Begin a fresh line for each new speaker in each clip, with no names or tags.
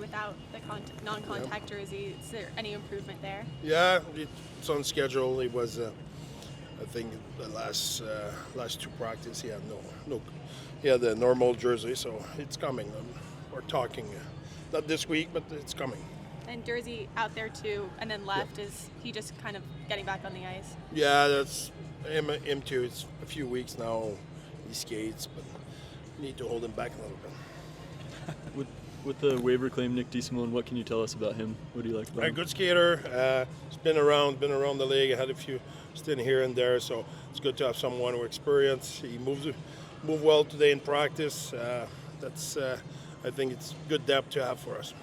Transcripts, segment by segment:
without the non-contact jersey. Is there any improvement there?
Yeah, it's on schedule. It was, I think, the last two practice. He had no. He had the normal jersey, so it's coming. We're talking, not this week, but it's coming.
And Jersey out there too, and then left. Is he just kind of getting back on the ice?
Yeah, that's him too. It's a few weeks now. He skates, but need to hold him back a little bit.
With the waiver claim, Nick DeSimone, what can you tell us about him? What do you like about him?
A good skater. He's been around the league. Had a few stints here and there, so it's good to have someone with experience. He moved well today in practice. I think it's good depth to have for us.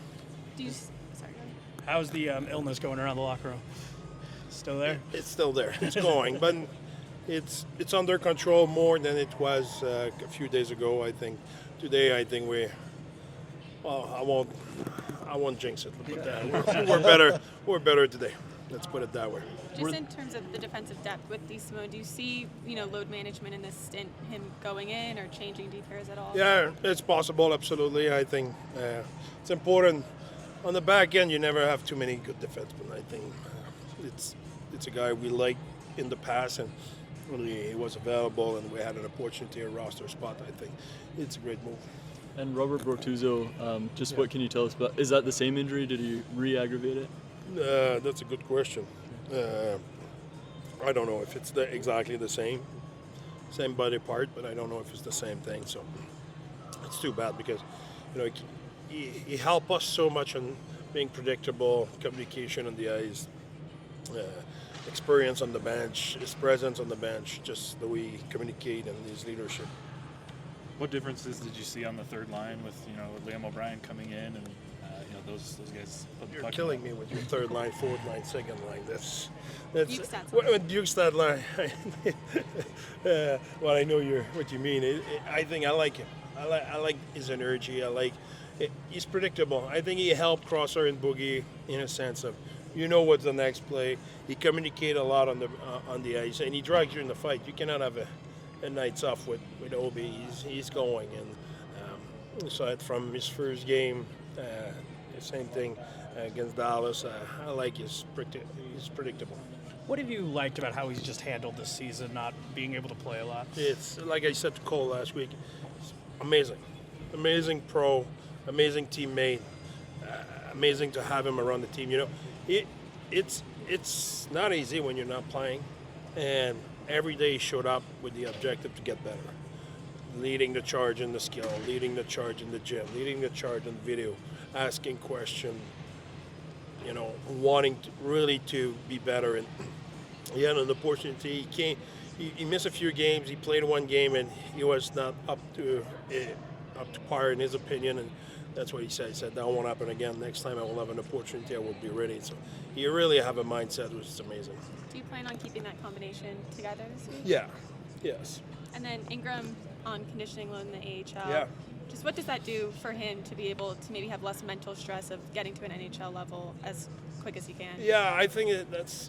How's the illness going around the locker room? Still there?
It's still there. It's going, but it's under control more than it was a few days ago. I think today, I won't jinx it, but we're better. We're better today. Let's put it that way.
Just in terms of the defensive depth with DeSimone, do you see load management in this stint, him going in or changing D pairs at all?
Yeah, it's possible. Absolutely. I think it's important. On the back end, you never have too many good defensemen. I think it's a guy we liked in the past, and when he was available and we had an opportunity at roster spot, I think it's a great move.
And Robert Bortuzzo, what can you tell us about? Is that the same injury? Did he re-aggravate it?
That's a good question. I don't know if it's exactly the same body part, but I don't know if it's the same thing. So it's too bad because he helped us so much on being predictable, communication on the ice, experience on the bench, his presence on the bench, just the way he communicates and his leadership.
What differences did you see on the third line with Liam O'Brien coming in and those guys?
You're killing me with your third line, fourth line, second line. That's Bukestad line. Well, I know what you mean. I think I like him. I like his energy. He's predictable. I think he helped Crosser and Boogie in a sense of what's the next play. He communicates a lot on the ice, and he drags you in the fight. You cannot have a night's off with Obi. He's going, and saw it from his first game. The same thing against Dallas. I like he's predictable.
What have you liked about how he's just handled this season, not being able to play a lot?
It's like I said to Cole last week. It's amazing pro, amazing teammate, amazing to have him around the team. It's not easy when you're not playing, and every day he showed up with the objective to get better, leading the charge in the skill, leading the charge in the gym, leading the charge in the video, asking questions, wanting really to be better. And he had an opportunity. He missed a few games. He played one game, and he was not up to par in his opinion. And that's what he said. He said, that won't happen again. Next time I will have an opportunity, I will be ready. So he really have a mindset which is amazing.
Do you plan on keeping that combination together this week?
Yeah. Yes.
And then Ingram on conditioning loan in the AHL.
Yeah.
Just what does that do for him to be able to maybe have less mental stress of getting to an NHL level as quick as he can?
Yeah, I think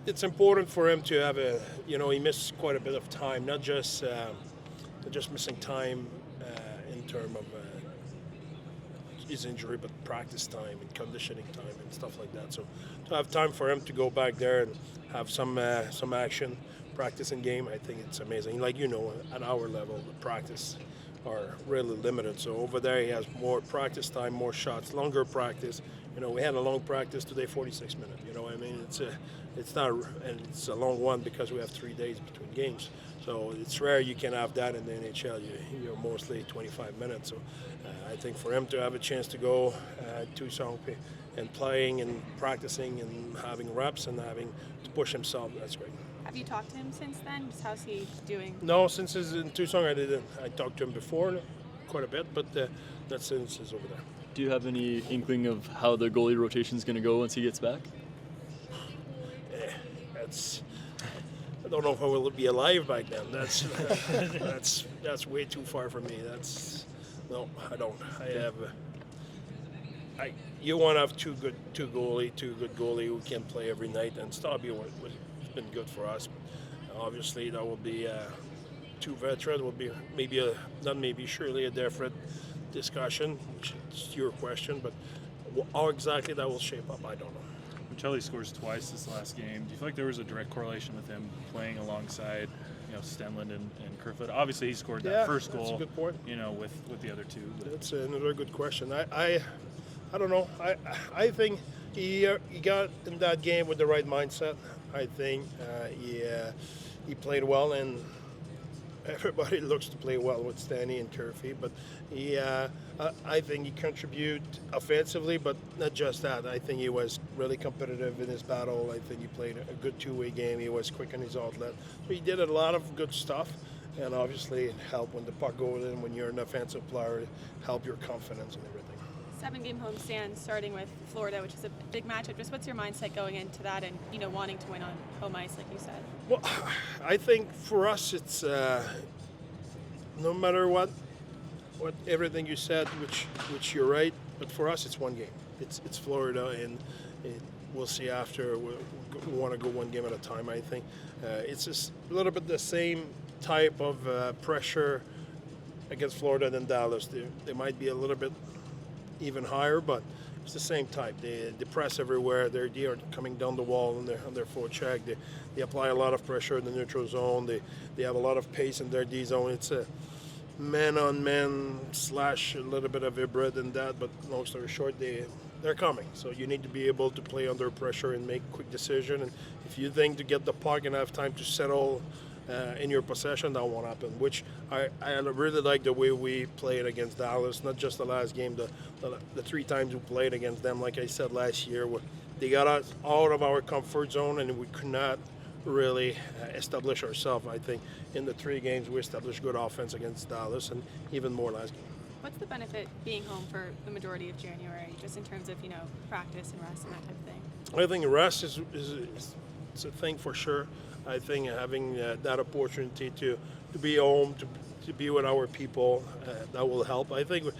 it's important for him to have he missed quite a bit of time, not just missing time in terms of his injury, but practice time and conditioning time and stuff like that. So to have time for him to go back there and have some action, practice in game, I think it's amazing. Like at our level, the practice are really limited. So over there, he has more practice time, more shots, longer practice. We had a long practice today, 46 minutes. It's a long one because we have 3 days between games. So it's rare you can have that in the NHL. You're mostly 25 minutes. So I think for him to have a chance to go to Tucson and playing and practicing and having reps and having to push himself, that's great.
Have you talked to him since then? Just how's he doing?
No, since he's in Tucson, I didn't. I talked to him before quite a bit, but not since he's over there.
Do you have any inkling of how the goalie rotation is going to go once he gets back?
I don't know if I will be alive back then. That's way too far from me. No, I don't. You want to have two good goalie who can play every night, and Stubby has been good for us. Obviously, that will be two veterans. Will be surely a different discussion, which is your question, but How exactly that will shape up, I don't know.
Bocelli scores twice this last game. Do you feel like there was a direct correlation with him playing alongside, Stenlund and Kerfoot? Obviously, he scored that first goal.
That's a good point.
With the other two. But.
That's another good question. I don't know. I think he got in that game with the right mindset. I think he played well, and everybody looks to play well with Stanley and Turfy, but I think he contributed offensively, but not just that. I think he was really competitive in his battle. I think he played a good two-way game. He was quick on his outlet. So he did a lot of good stuff, and obviously it helped when the puck goes in, when you're an offensive player, it helped your confidence and everything.
7-game homestand starting with Florida, which is a big matchup. Just what's your mindset going into that and, wanting to win on home ice, like you said?
Well, I think for us it's no matter what everything you said, which you're right, but for us it's one game. It's Florida, and we'll see after. We want to go one game at a time, I think. It's just a little bit the same type of pressure against Florida than Dallas. They might be a little bit even higher, but it's the same type. They press everywhere. They are coming down the wall on their forecheck. They apply a lot of pressure in the neutral zone. They have a lot of pace in their D zone. It's a man-on-man / a little bit of hybrid in that, but long story short, they're coming. So you need to be able to play under pressure and make quick decision. And if you think to get the puck and have time to settle in your possession, that won't happen, which I really like the way we played against Dallas, not just the last game, the 3 times we played against them. Like I said last year, they got us out of our comfort zone, and we could not really establish ourselves. I think in the 3 games we established good offense against Dallas, and even more last game.
What's the benefit being home for the majority of January, just in terms of, practice and rest and that type of thing?
I think rest is a thing for sure. I think having that opportunity to be home, to be with our people, that will help. I think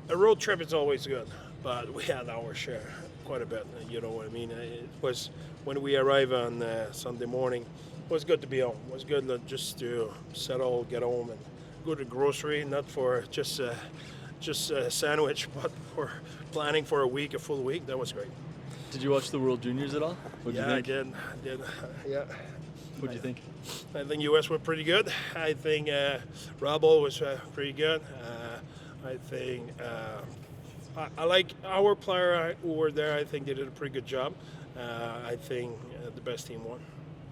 a road trip is always good, but we had our share quite a bit. You know what I mean? It was when we arrived on Sunday morning. It was good to be home. It was good just to settle, get home, and go to the grocery, not for just a sandwich, but for planning for a full week. That was great.
Did you watch the World Juniors at all? What did you think?
I did. Yeah.
What did you think?
I think U.S. were pretty good. I think Rebel was pretty good. I think I like our player who were there. I think they did a pretty good job. I think the best team won.